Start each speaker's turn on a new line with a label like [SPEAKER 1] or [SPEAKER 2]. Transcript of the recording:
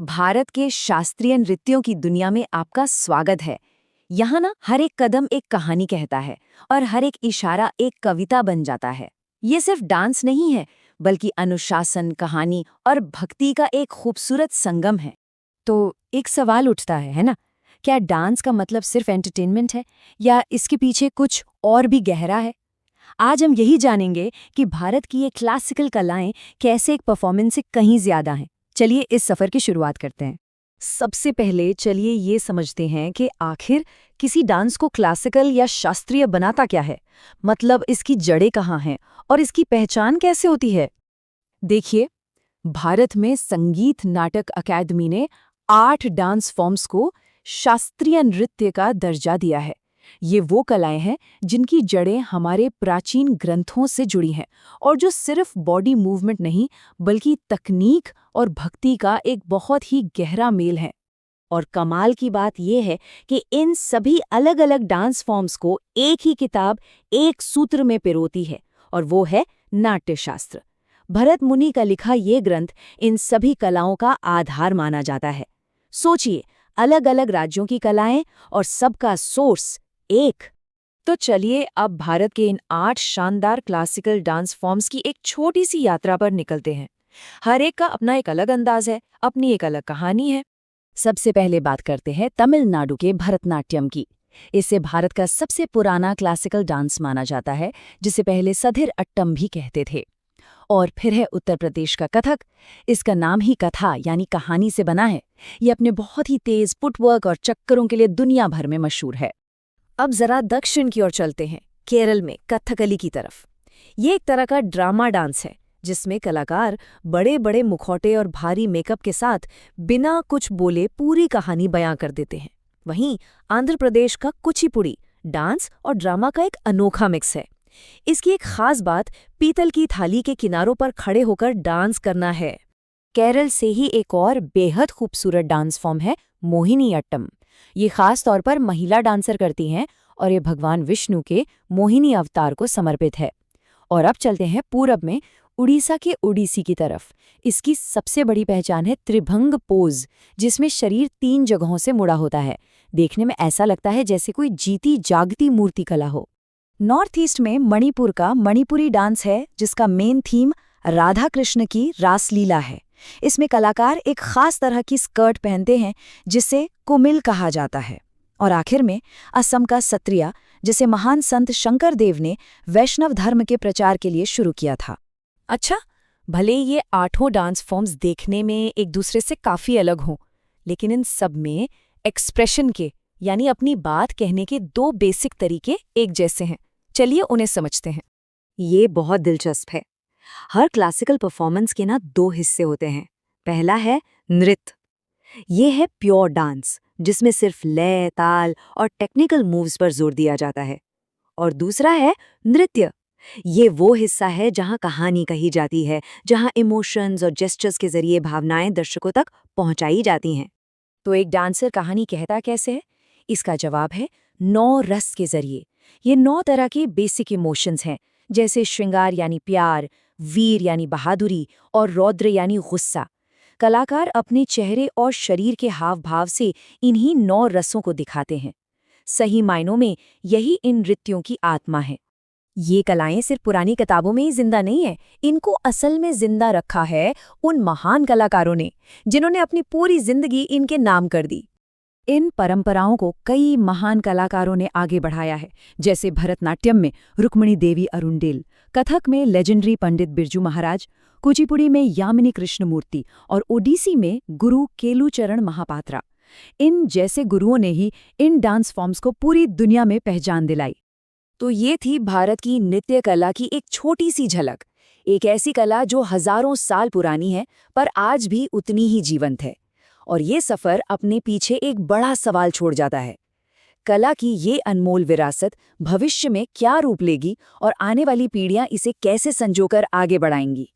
[SPEAKER 1] भारत के शास्त्रीय नृत्यों की दुनिया में आपका स्वागत है। यहाँ ना हर एक कदम एक कहानी कहता है और हर एक इशारा एक कविता बन जाता है। ये सिर्फ डांस नहीं है, बल्कि अनुशासन, कहानी और भक्ति का एक खूबसूरत संगम है। तो एक सवाल उठता है ना? क्या डांस का मतलब सिर्फ एंटरटेनमेंट है या इसके पीछे कुछ और भी गहरा है? आज हम यही जानेंगे कि भारत की ये क्लासिकल कलाएं कैसे एक परफॉर्मेंस से कहीं ज्यादा हैं। चलिए इस सफर की शुरुआत करते हैं। सबसे पहले चलिए ये समझते हैं कि आखिर किसी डांस को क्लासिकल या शास्त्रीय बनाता क्या है। मतलब इसकी जड़ें कहाँ हैं और इसकी पहचान कैसे होती है। देखिए, भारत में संगीत नाटक अकादमी ने 8 डांस फॉर्म्स को शास्त्रीय नृत्य का दर्जा दिया है। ये वो कलाएं हैं जिनकी जड़ें हमारे प्राचीन ग्रंथों से जुड़ी हैं और जो सिर्फ बॉडी मूवमेंट नहीं बल्कि तकनीक और भक्ति का एक बहुत ही गहरा मेल है। और कमाल की बात यह है कि इन सभी अलग अलग डांस फॉर्म्स को एक ही किताब एक सूत्र में पिरोती है, और वो है नाट्यशास्त्र। भरत मुनि का लिखा ये ग्रंथ इन सभी कलाओं का आधार माना जाता है। सोचिए, अलग अलग राज्यों की कलाएं और सबका सोर्स एक। तो चलिए अब भारत के इन 8 शानदार क्लासिकल डांस फॉर्म्स की एक छोटी सी यात्रा पर निकलते हैं। हर एक का अपना एक अलग अंदाज है, अपनी एक अलग कहानी है। सबसे पहले बात करते हैं तमिलनाडु के भरतनाट्यम की। इसे भारत का सबसे पुराना क्लासिकल डांस माना जाता है, जिसे पहले सधिर अट्टम भी कहते थे। और फिर है उत्तर प्रदेश का कथक। इसका नाम ही कथा यानी कहानी से बना है। ये अपने बहुत ही तेज फुटवर्क और चक्करों के लिए दुनिया भर में मशहूर है। अब जरा दक्षिण की ओर चलते हैं, केरल में कथकली की तरफ। ये एक तरह का ड्रामा डांस है जिसमें कलाकार बड़े बड़े मुखौटे और भारी मेकअप के साथ बिना कुछ बोले पूरी कहानी बयां कर देते हैं। वहीं आंध्र प्रदेश का कुचिपुड़ी डांस और ड्रामा का एक अनोखा मिक्स है। इसकी एक खास बात पीतल की थाली के किनारों पर खड़े होकर डांस करना है। केरल से ही एक और बेहद खूबसूरत डांस फॉर्म है मोहिनी अट्टम। ये खास तौर पर महिला डांसर करती हैं और ये भगवान विष्णु के मोहिनी अवतार को समर्पित है। और अब चलते हैं पूरब में उड़ीसा के ओडिसी की तरफ। इसकी सबसे बड़ी पहचान है त्रिभंग पोज, जिसमें शरीर 3 जगहों से मुड़ा होता है। देखने में ऐसा लगता है जैसे कोई जीती जागती मूर्ति कला हो। नॉर्थ ईस्ट में मणिपुर का मणिपुरी डांस है, जिसका मेन थीम राधा कृष्ण की रासलीला है। इसमें कलाकार एक खास तरह की स्कर्ट पहनते हैं जिसे कुमिल कहा जाता है। और आखिर में असम का सत्रिया, जिसे महान संत शंकर देव ने वैष्णव धर्म के प्रचार के लिए शुरू किया था। अच्छा, भले ये 8 डांस फॉर्म्स देखने में एक दूसरे से काफी अलग हों, लेकिन इन सब में एक्सप्रेशन के यानी अपनी बात कहने के 2 बेसिक तरीके एक जैसे हैं। चलिए उन्हें समझते हैं। ये बहुत दिलचस्प है। हर क्लासिकल परफॉर्मेंस के 2 हिस्से होते हैं। पहला है नृत्य। ये है प्योर डांस, जिसमें सिर्फ लय, ताल और टेक्निकल मूव्स पर जोर दिया जाता है। और दूसरा है नृत्य। ये वो हिस्सा है जहां कहानी कही जाती है, जहां इमोशंस और जेस्चर्स के जरिए भावनाएं दर्शकों तक पहुंचाई जाती हैं। तो एक डांसर कहानी कहता कैसे है? इसका जवाब है 9 रस के जरिए। ये 9 तरह के बेसिक इमोशंस हैं, जैसे श्रृंगार यानी प्यार, वीर यानी बहादुरी और रौद्र यानी गुस्सा। कलाकार अपने चेहरे और शरीर के हाव भाव से इन्हीं 9 रसों को दिखाते हैं। सही मायनों में यही इन नृत्यों की आत्मा है। ये कलाएं सिर्फ पुरानी किताबों में ही जिंदा नहीं है, इनको असल में जिंदा रखा है उन महान कलाकारों ने, जिन्होंने अपनी पूरी जिंदगी इनके नाम कर दी। इन परंपराओं को कई महान कलाकारों ने आगे बढ़ाया है, जैसे भरतनाट्यम में रुक्मिणी देवी अरुंडेल, कथक में लेजेंडरी पंडित बिरजू महाराज, कुचिपुड़ी में यामिनी कृष्णमूर्ति और ओडिसी में गुरु केलुचरण महापात्रा। इन जैसे गुरुओं ने ही इन डांस फॉर्म्स को पूरी दुनिया में पहचान दिलाई। तो ये थी भारत की नृत्य कला की एक छोटी सी झलक। एक ऐसी कला जो हजारों साल पुरानी है पर आज भी उतनी ही जीवंत है। और ये सफर अपने पीछे एक बड़ा सवाल छोड़ जाता है। कला की ये अनमोल विरासत भविष्य में क्या रूप लेगी और आने वाली पीढ़ियां इसे कैसे संजोकर आगे बढ़ाएंगी।